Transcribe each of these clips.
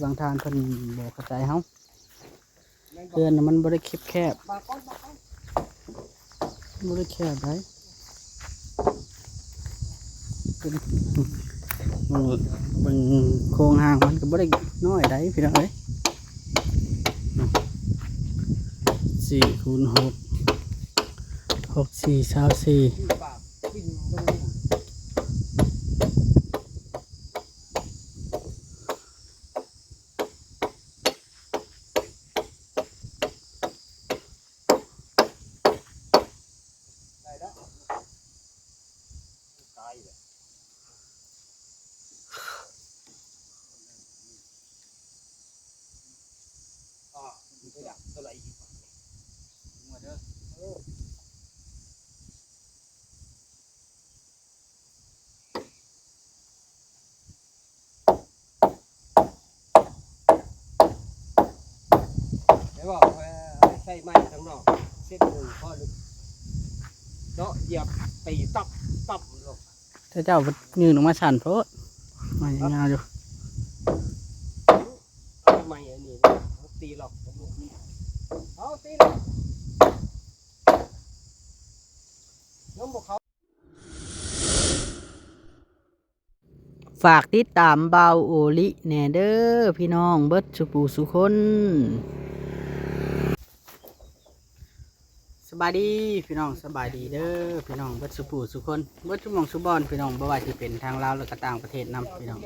บางทานเพิ่นบ่เข้าใจเฮาเพื่อนมันบ่ได้แคบบ่ได้แคบได้เป็นเบิ่งโครงหางมันก็บ่ได้น้อยได้พี่น้องเอ้ย4 คูณ 6 6 4 24แล้วก็ใส่ไม้ข้างนอกเส้นหนึ่งพอหนึ่งเนาะเหยียบตีตับลง ถ้าเจ้ายืนออกมาสั่นโพดมายาวอยู่ ทำไมอันนี้ตีหลอกเอาตีหลอกน้องบอกเขา ฝากติดตามเบาโอลิแน่เด้อพี่น้องเบิดสุปูสุคนสบายดีพี่น้องสบายดีเด้อพี่น้องเบิดสุปูสุคนเบิดชุมองสุบอนพี่น้องบ่ว่าสิเป็นทางลาวและก็ต่างประเทศนำพี่น้อง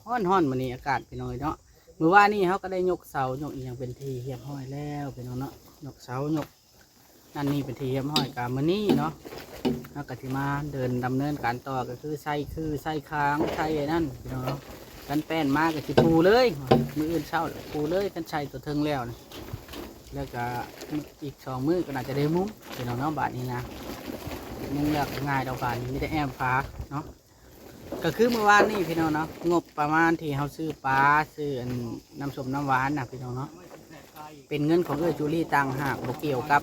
ฮ้อนมื้อนี้อากาศพี่น้องเนาะมื้อวานนี้เฮาก็ได้ยกเสายกอีหยังเป็นที่เรียบร้อยแล้วพี่น้องเนาะยกเสายกนั่นนี่เป็นที่เรียบร้อยก็มื้อนี้เนาะเฮาก็สิมาเดินดำเนินการต่อก็คือใส่ค้างใส่ไอ้นั่นพี่น้องเนาะกันแป้นมาก็สิปูเลยมื้ออื่นเช้าปูเลยกันใส่ตัวเทิงแล้วนะแล้วก็อีก2 มื้อก็น่าจะได้มุ้งพี่น้องเนาะบาดนี้นะมุ้งแล้วง่ายดอกบาดนี้มีแต่แอมฟ้าเนาะก็คือเมื่อวานนี่พี่น้องเนาะงบประมาณที่เขาซื้อปลาซื้อน้ำส้มน้ำหวานนะพี่น้องเนาะเป็นเงินของจูรี่ต่างหากบ่เกี่ยวกับ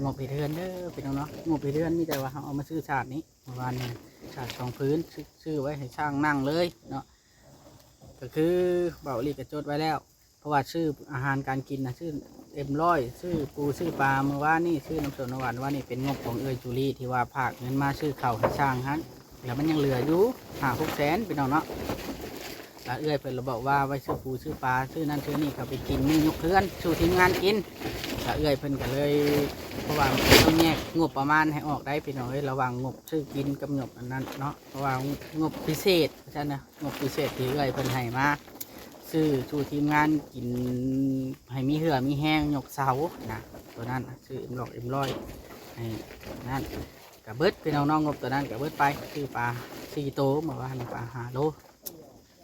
งบเทือนเด้อพี่น้องเนาะงบเทือนมีแต่ว่าเขาเอามาซื้อฉาดนี้เมื่อวานนี้ฉาด2 พื้นซื้อไว้ให้ช่างนั่งเลยเนาะก็คือเบาลีกระจดไว้แล้วเพราะว่าชื่ออาหารการกินนะชื่อM100ชื่อปูชื่อปลาเมื่อวานนี่ชื่อน้ำส้มน้ำหวานว่านี่เป็นงบของจูรี่ที่ว่าภาคเงินมาซื้อเข่าให้ช่างฮันแล้วมันยังเหลืออยู่5-6 แสนพี่น้องเนาะแล้วเพิ่นเราบอกว่าไว้ซื้อปูซื้อปลาซื้อนั่นซื้อนี่เขาไปกินนี่ยกเพื่อนสู่ทีมงานกินแล้วเพิ่นก็เลยเพราะว่าต้องแยกงบประมาณให้ออกได้พี่น้องระหว่างงบซื้อกินกับงบอันนั้นเนาะเพราะว่างบพิเศษใช่ไหมงบพิเศษที่เพิ่นให้มาซื้อสู่ทีมงานกินให้มีเหื่อมีแห้งยกเสานะตัวนั้นซื้อM100ให้นั่นกับเบิดพี่น้องงบตัวนั้นกับเบิดไปซื้อปลา4 โตมาว่าปลา5 โล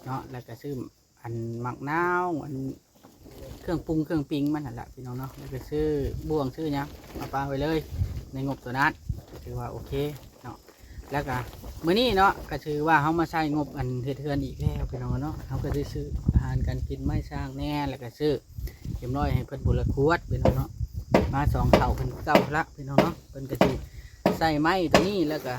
เนาะแล้วก็ซื้ออันหมักนาวอันเครื่องปรุงเครื่องปิ้งมันนั่นแหละพี่น้องเนาะแล้วก็ซื้อบ่วงซื้อเนี้ยมาปลาไว้เลยในงบตัวนั้นถือว่าโอเคเนาะแล้วก็มื้อนี้เนาะก็ถือว่าเขามาใช้งบอันเทือนอีกแล้วพี่น้องเนาะเขาก็ซื้ออาหารการกินไม่สร้างแน่แล้วก็ซื้อM100ให้เพิ่นบุรขวดพี่น้องเนาะมา2 เท่าเพิ่นเก่าละพี่น้องเนาะเพิ่นก็สิใส่ไม้ตัวนี้แล้วก็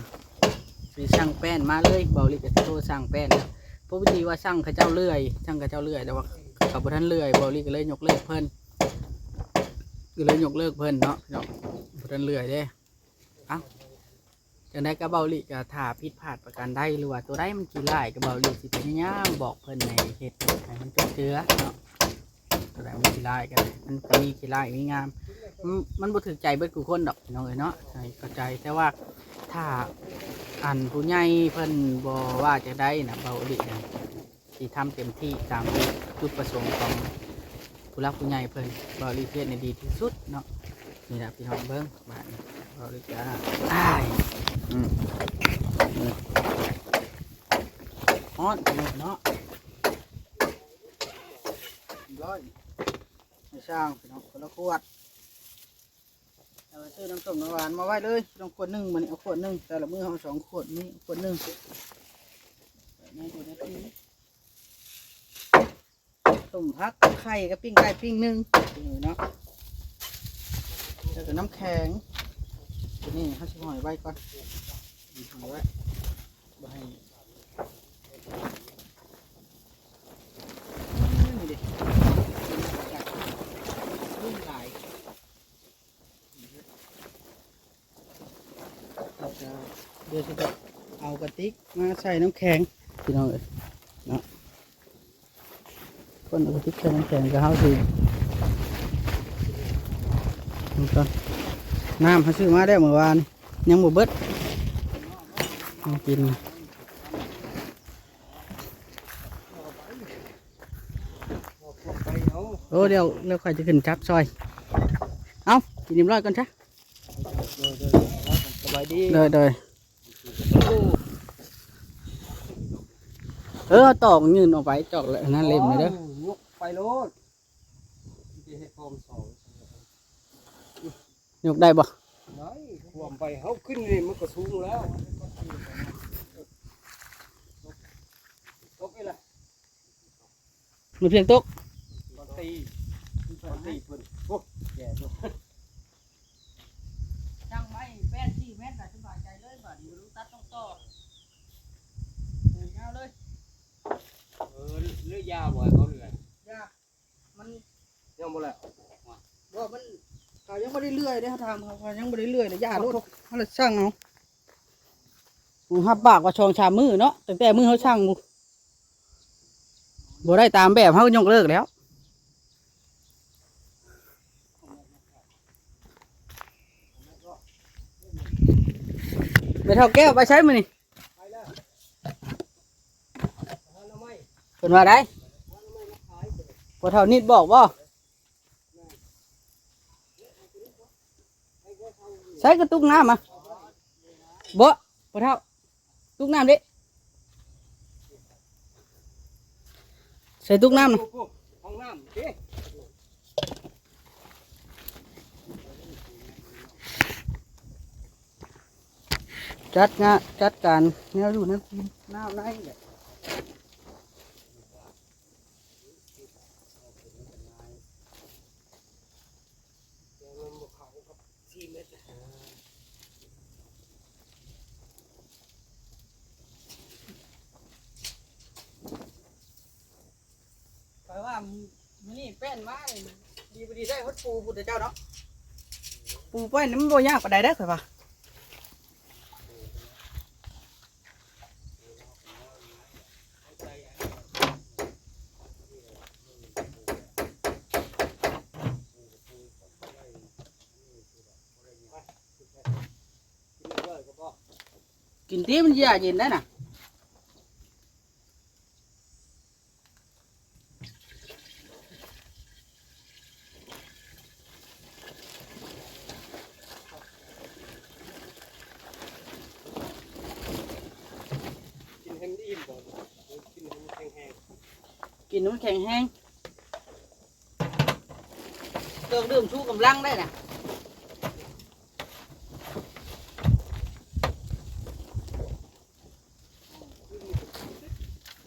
สิช่างแป้นมาเลยเบาลิกก็โทรสั่งแป้นแล้วพวกวิธีว่าช่างเขาเจ้าเลื่อยช่างเขาเจ้าเลื่อยแต่ว่าเขาบ่ทันเลื่อยเบาลิกก็เลยยกเลิกเพิ่นเนาะเนาะบ่ทันเลื่อยเด้เอ้าจังได๋ก็เบาลิก็ถ้าผิดพลาดประการใดหรือว่าตัวใดมันขี้ร้ายก็เบาลิสิพยายามบอกเพิ่นให้เฮ็ดให้มันจบเจือเนาะตัวใดมันขี้ร้ายก็มันมีขี้ร้ายมีงามมันบ่ถูกใจเบิดทุกคนดอกน้องเอ้ยเนาะใช่เข้าใจแต่ว่าถ้าอันผู้ใหญ่เพิ่นบ่ว่าจะได้นะเบาลินะที่ทำเต็มที่ตามจุดประสงค์ของผู้รักผู้ใหญ่เพิ่นเบาลิเฮ็ดในดีที่สุดเนาะนี่แหละพี่น้องเบิ่งบาดนี้เบาลิจะอ้ายฮอดเนาะร้อยให้ช่างพี่น้องคนละขวดซื้อน้ำส้มน้ำหวานมาไว้เลยต้องขวด 1มันเอาขวด 1แต่ละมือเอา2 ขวดนี้ขวด 1ต้มผักไข่กับปิ้งไก่ปิ้ง1เนาะแล้วก็น้ำแข็งตัวนี้เขาจะห่อยไว้ก่อนห่อยไว้ให้ ดี๋ยวจะเอากระติกมาใส่น้ำแข็งพี่น้องเอ้ยเนาะคนเอากระติกใส่น้ำแข็งก็เฮาสินี่ก่อนน้ำเขาซื้อมาได้เมื่อวานยังบ่เบิดต้องกินโอ้เดี๋ยวใครจะขึ้นจับซอยเอากินนิ่มร้อยก่อนจ้ะ สบายดี เลยเอาตอกยืนออกไปจอกเลยนั่นเล่มเลยเด้อย กไปโลดที่ให้พร้อมสอง ยกได้บ่ ได้ความไปเฮาขึ้นนี่มันก็สูงแล้วตกไปละ มันเพียงตก ตอนตีเพิ่นโอ้แย่ด้วย จังไว้84 เมตรน่ะสบายใจเลยบ่ดีรู้ตัดต้องต่อเงาเลย เลือยาวบ่เขาเลื่อย ยามัน ยังบ่แล้ว บ่มันเขายังบ่ได้เลื่อยเด้เขาทำเขายังบ่ได้เลื่อยเลยยาโลดเขาเลยช่างเอาหับปากว่าชองชามมือเนาะตั้งแต่มือเขาช่างบ่ได้ตามแบบเขาก็ยกเลิกแล้วไปเท่าแก้วไปใช้มือนี่ ไปแล้วหาหน่อไม้ เป็นว่าได้ หาหน่อไม้มาขาย พอเท่านิดบอกว่าใช้กระตุกน้ำมาบ่พอเท่าตุกน้ำดิใส่ตุกน้ำนะ ห้องน้ำเด้ จัดการแนวอยู่นั่นน้ำไหนเนี่ย มันบ่เข้ากับ4 เมตร แปลว่ามื้อนี้แป้นมาดีบ่ดีได้ฮดปูพุทธเจ้าเนาะปูแป้นนี่มันบ่ยากปานใดเด้อข่อยว่ากินที่มันยาเย็นได้น่ะกินให้มันอิ่มก่อนกินให้มันแห้ง กินมันแข็งแห้งเครื่องดื่มชูกำลังได้น่ะ ๆ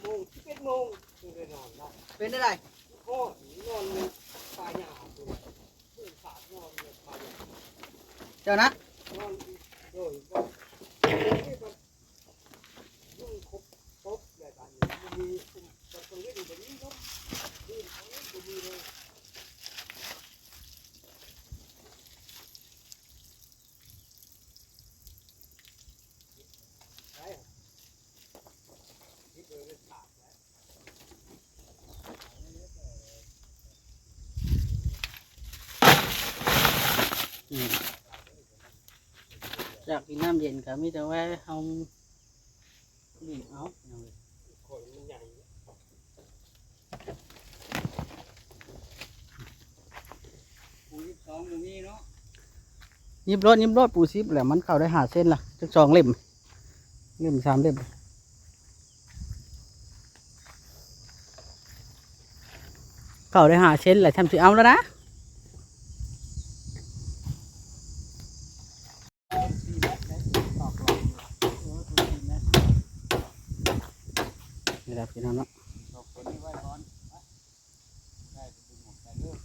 โมง11 โมงถึงได้นอนได้ เป็นอะไร โอ้นอนในป่าหญ้าตัวตื่นสายนอนในป่าหญ้า เจ้านะ นอนโดยก็ยุ่งครบครบแบบนี้มีตรงนี้ดูแบบนี้เนาะดูเขาดูมีเลยใช่ที่เคยเป็นขาดแล้ว อืมอยากกินน้ำเย็นก็มีแต่ว่าเอาบีบเอา คนมันใหญ่ปู22ตรงนี้เนาะ ยิบรถปูซิบแหละมันเข้าได้5 เส้นละจัก2 เล่ม3 เล่มเข้าได้5 เส้นแหละทำสิเอาแล้วนะนี่แหละพี่น้องเนาะ คนนี้ไว้ก่อนได้เป็นหมดได้เลิก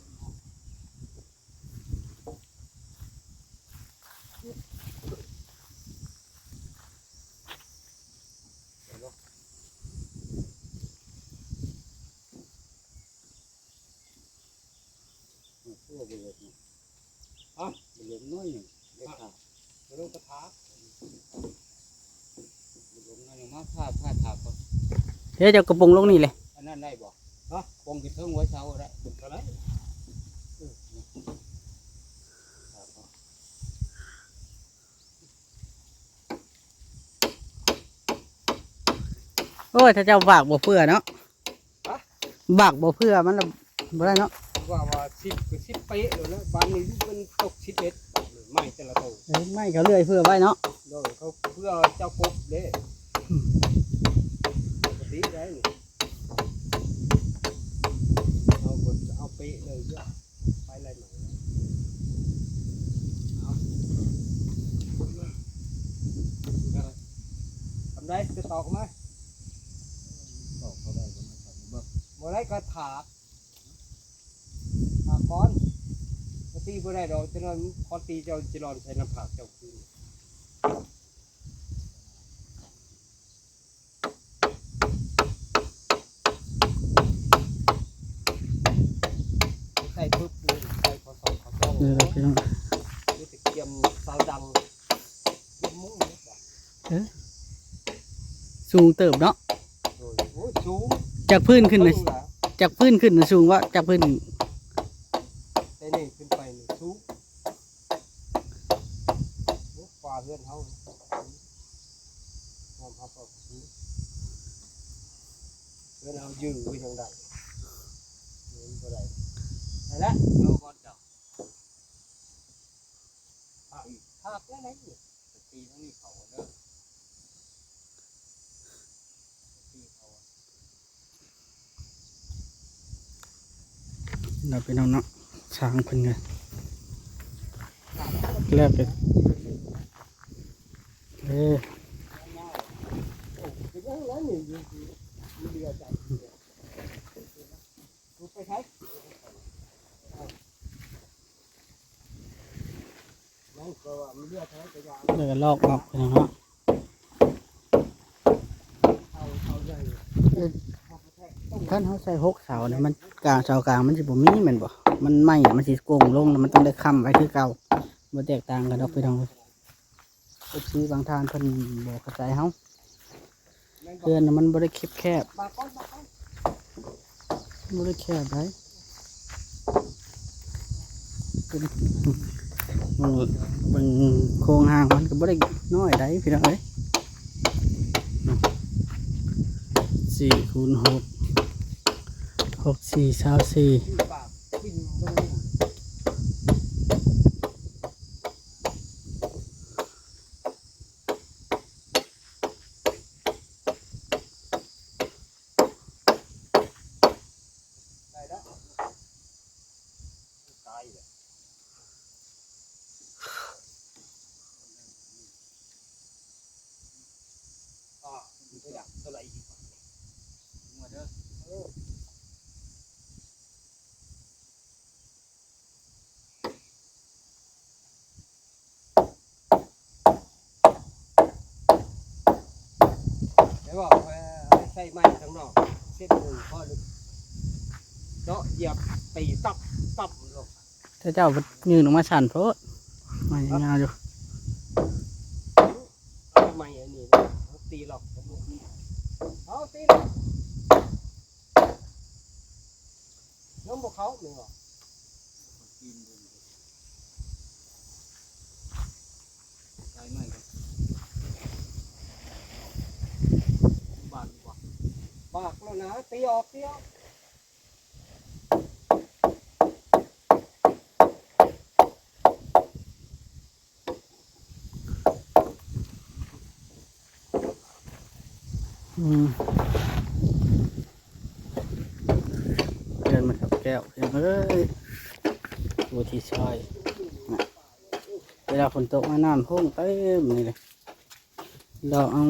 เบื่ออ่ะเบื่อน้อยหนึ่งเด็กขาดเรื่องกระทะ ผ้าถากก่อน เดี๋ยวจะกระปงลงนี่เลย อันนั้นได้บ่เนาะปงกินเทิงไว้เช้าได้ถึงเท่าไหร่โอ้ยถ้าเจ้าบากบ่เพื่อเนาะบากบ่เพื่อมันละบ่ได้เนาะ ว่า10เป๊ะเลยนะบ้านนี้มันตก11ไม่แต่ละตัว ไม่เขาเลื่อยเพื่อไว้เนาะ โดยเขาเพื่อเจ้ากบเด้ปกติได้นี่เอาเป๊ะเลยเยอะไปอะไรหน่อยเอาทำได้จะตอกไหมตอกเขาได้ก็ไม่ทำบ่ได้ก็ถากก้อนตีบ่ได้ดอกจะนอนพอตีเจ้าจะนอนใส่น้ำผักเจ้าคืนใส่ปุ๊บเลยใส่พอสองพอสอง เดี๋ยวพี่น้อง นี่ตะเกียมสาวดังเกียมมุ้งเนี่ย สูงเติบเนาะ โอ้ยสูง จากพื้นขึ้น เล นะจากพื้นขึ้นนะสูงว่าจากพื้น แต่นี่ขึ้นไปนี่สูงกว่าเพื่อนเขาทำเขาเพื่อนเขายืนไว้ทางใดเงินก็ได้ได้แล้วเราก่อนเจ้าถากได้ไหมเนี่ยตีทั้งนี้เขาเด้อตีเขา เราไปน้องเนาะช้างเพิ่นไงแล้วไปเอ้ย เป็นยังไงนี่อยู่เรือใจดูไปใช้นั่นก็ว่ามันเรือใช้ไปยาว แล้วก็ลอกออกไปน้องเนาะ เอาใหญ่ ท่านเขาใส่6 เสาเนี่ยมันกลางเสากลางมันสิบ่มีแม่นบ่มันไหม้มันสิโกงลงแล้วมันต้องได้ค้ำไว้คือเก่าบ่แตกต่างกันดอกพี่น้องซื้อบางทานเพิ่นบ่เข้าใจเฮาเพื่อนน่ะมันบ่ได้แคบ ปากก้อนปากก้อน บ่ได้แคบได้เบิ่งโครงหางมันก็บ่ได้น้อยได้พี่น้องเอ้ย4 คูณ 6 6 4 24 ปากขึ้นลงได้แล้วตายเลยมันก็อยากเท่าไหร่อีกมาเด้อเดี๋ยวบอกใส่ไม้ข้างนอกเส้นหนึ่งพอลึกเนาะเหยียบตีตับตับลง ถ้าเจ้ายืนออกมาสั่นโพดมันยาวอยู่ เอาไม้อันนี้นะเอาตีหลอกเอาตีหลอกน้องบอกเขาไม่หรอใส่ไม้ก่อนบากดีกว่าบากแล้วนะตีออกตีออก เดินมากับแก้วเฮ้ยบัวที่ซอยนะเวลาฝนตกมาน้ำพุ่งเต็มนี่เลยเราเอา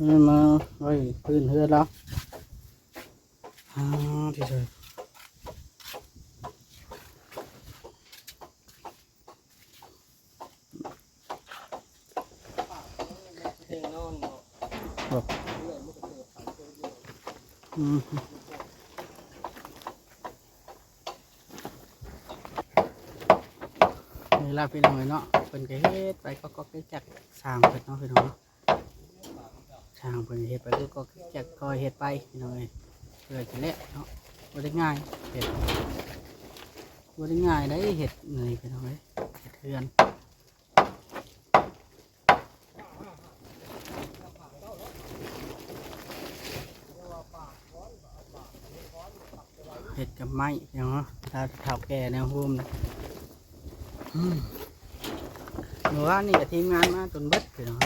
มันมาไว้พื้นเฮือนแล้วที่ซอยเวลาพี่น้องเนาะเป็นก็เฮ็ดไปก็จักสร้างเพิ่นเนาะพี่น้องเนาะ ช่างเพิ่นเฮ็ดไปก็จะคอยเฮ็ดไปพี่น้องเอ้ยเพื่อจะแล้วเนาะบ่ได้ง่ายเฮ็ดบ่ได้ง่ายได้เฮ็ดนี่พี่น้องเอ้ยเฮ็ดเฮือนเฮ็ดกับไม้พี่น้องเนาะถ้าเฒ่าแก่แนวโฮมนะเมื่อวานนี่ก็ทีมงานมาจนเบิดพี่น้อง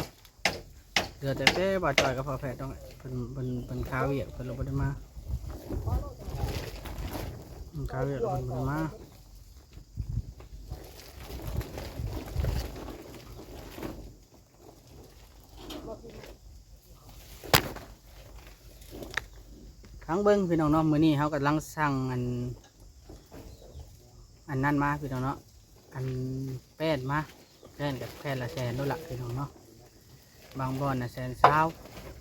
เดือแต่แค่บ่จอยกับพอแพทย์ต้องเป็นข้าวเวียกเพิ่นลงบ่ได้มาข้าวเวียกเพิ่นบ่ได้มาทั้งเบิ้งพี่น้องเนาะมื้อนี้เฮากำลังสั่งอันนั้นมาพี่น้องเนาะอันแป้นมาแป้นกับแป้นละแสนนู่นละพี่น้องเนาะบางบ่อนน่ะ120,000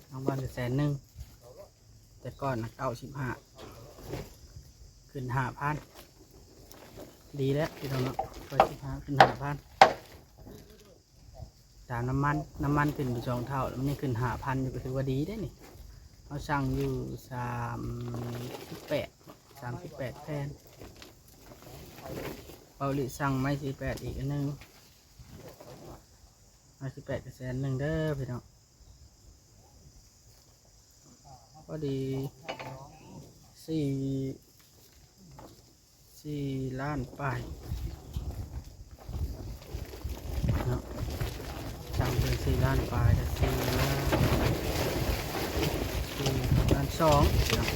บางบ่อนก็100,000แต่ก่อนน่ะ95,000ขึ้น5,000ดีแล้วพี่น้องเนาะ95ขึ้น5,000ตามน้ำมันขึ้นไป2 เท่าแล้วมันยังขึ้น5,000อยู่ก็ถือว่าดีได้นี่เขาสั่งอยู่38แผ่นเบาหลีสั่งไม้48อีกอันนึงไม้18ก็100,000เด้อพี่น้องพอดี4 ล้านปลายเนาะสั่งเป็น4 ล้านปลายแต่4,200,000เนาะ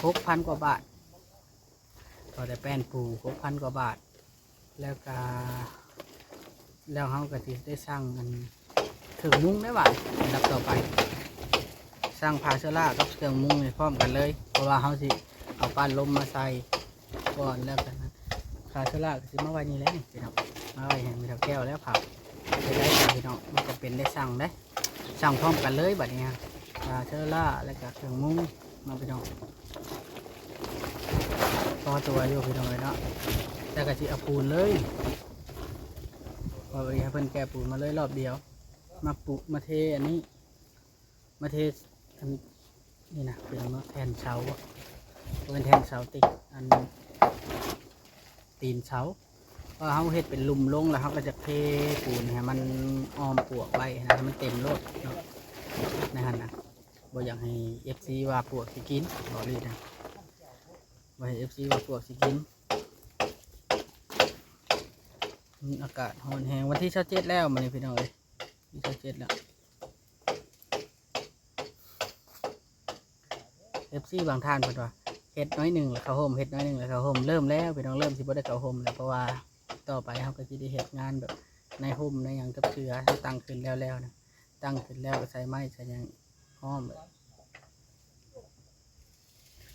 6,000 กว่าบาทพอได้แป้นปู6,000 กว่าบาทแล้วก็แล้วเขาก็จะได้สร้างมันเครื่องมุ้งได้บ้างอันดับต่อไปสร้างพาเชล่ากับเครื่องมุ้งพร้อมกันเลยเพราะว่าเขาสิเอาปั้นลมมาใส่ก่อนแล้วกันพาเชล่าก็สิมาไว้นี่แล้วนี่พี่น้องมาไว้เห็นมีแก้วแล้วผักจะได้พี่น้องมันจะเป็นได้สั่งได้สั่งพร้อมกันเลยแบบนี้พาเชล่าแล้วก็เครื่องมุ้งมาพี่น้องพอตัวอยู่พี่น้องเลยเนาะแต่ก็สิเอาปูนเลยพอไปให้เพิ่นแก้ปูนมาเลยรอบเดียวมาปุมาเทอันนี้มาเทอันนี่นะพี่น้องเนาะแทนเสาเป็นแทนเสาติดอันตีนเสาพอเขาเฮ็ดเป็นลุมลงแล้วเขาก็จะเทปูนให้มันอ้อมปวกไว้นะให้มันเต็มโลดเนาะในหันนะบ่อยากให้ FC ว่าปวกสิกินบ่รีนะบ่ให้ FC ว่าปวกสิกินอากาศร้อนแห้งวันที่27แล้วมันนี่พี่น้องเอ้ยที่27แล้ว FC บางท่านเพิ่นว่าเฮ็ดน้อยหนึ่งแล้วเขาห่มเฮ็ดน้อยหนึ่งแล้วเขาห่มเริ่มแล้วพี่น้องเริ่มสิบ่ได้เขาห่มแล้วเพราะว่าต่อไปเขาก็สิได้เฮ็ดงานแบบในห่มในหยังกับเชือตั้งขึ้นแล้วนะตั้งขึ้นแล้วก็ใส่ไม้ใส่หยังห้อมแบบ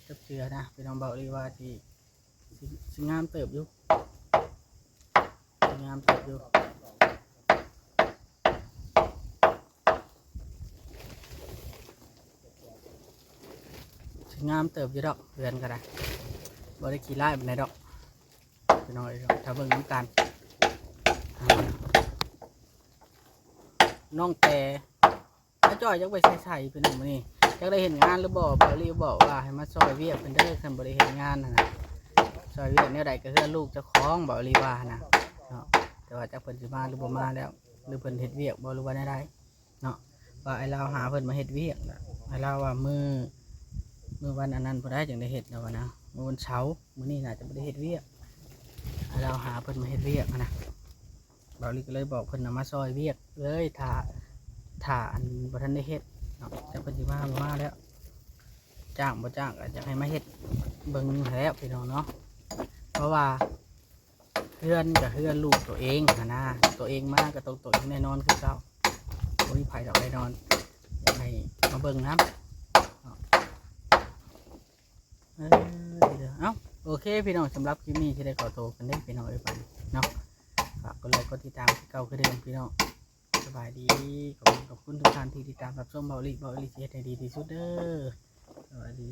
กับเชือนะพี่น้องเบาเลยว่าสิงามเติบอยู่งามเติบอยู่งามเติบอยู่ดอกเรือนก็ได้บ่ได้ขี่ไล่แบบไหนดอกพี่น้องถ้าเบิ่งน้ำตาลน้องแต่ถ้าจ่อยจักไปใส่เป็นหนึ่งนี่จักได้เห็นงานหรือบอกรีบบอกว่าให้มาซอยเวียกเป็นเด้อคันบ่ได้เห็นงานนะซอยเวียกเนี่ยใดก็คือลูกเจ้าของบอกรีว่านะเนาะแต่ว่าจักเพิ่นสิมาหรือบ่มาแล้วหรือเพิ่นเฮ็ดเวียกบ่รู้ว่าได้เนาะว่าไอ้เราหาเพิ่นมาเฮ็ดเวียกไอ้เราว่ามือวันอันนั้นพอได้จังได้เห็ดแล้วนะมื้อวันเสาร์มื้อนี้น่าจะไม่ได้เห็ดเวียกเราหาเพิ่นมาเห็ดเวียกนะบ่าวลีก็เลยบอกเพิ่นมาซอยเวียกเลยถ่าอันบ่ทันได้เห็ดเนาะแต่เพิ่นสิมาแล้วจ้างบ่จ้างก็จะให้มาเห็ดเบิ่งแล้วพี่น้องเนาะเพราะว่าเพื่อนกับเพื่อนลูกตัวเองนะตัวเองมากก็ต้องตัวเองแน่นอนคือเก่าบ่มีไผดอกแน่นอนอยากให้มาเบิ่งน้ำเอ้าโอเคพี่น้องสำหรับคลิปนี้ที่ได้ขอโทรกันได้พี่น้องไปเนาะฝากกดไลค์กดติดตามเก่าคือเดิมพี่น้องสบายดีขอบคุณทุกท่านที่ติดตามรับชมเบาหลีเฮ็ดให้ดีที่สุดเด้อสวัสดี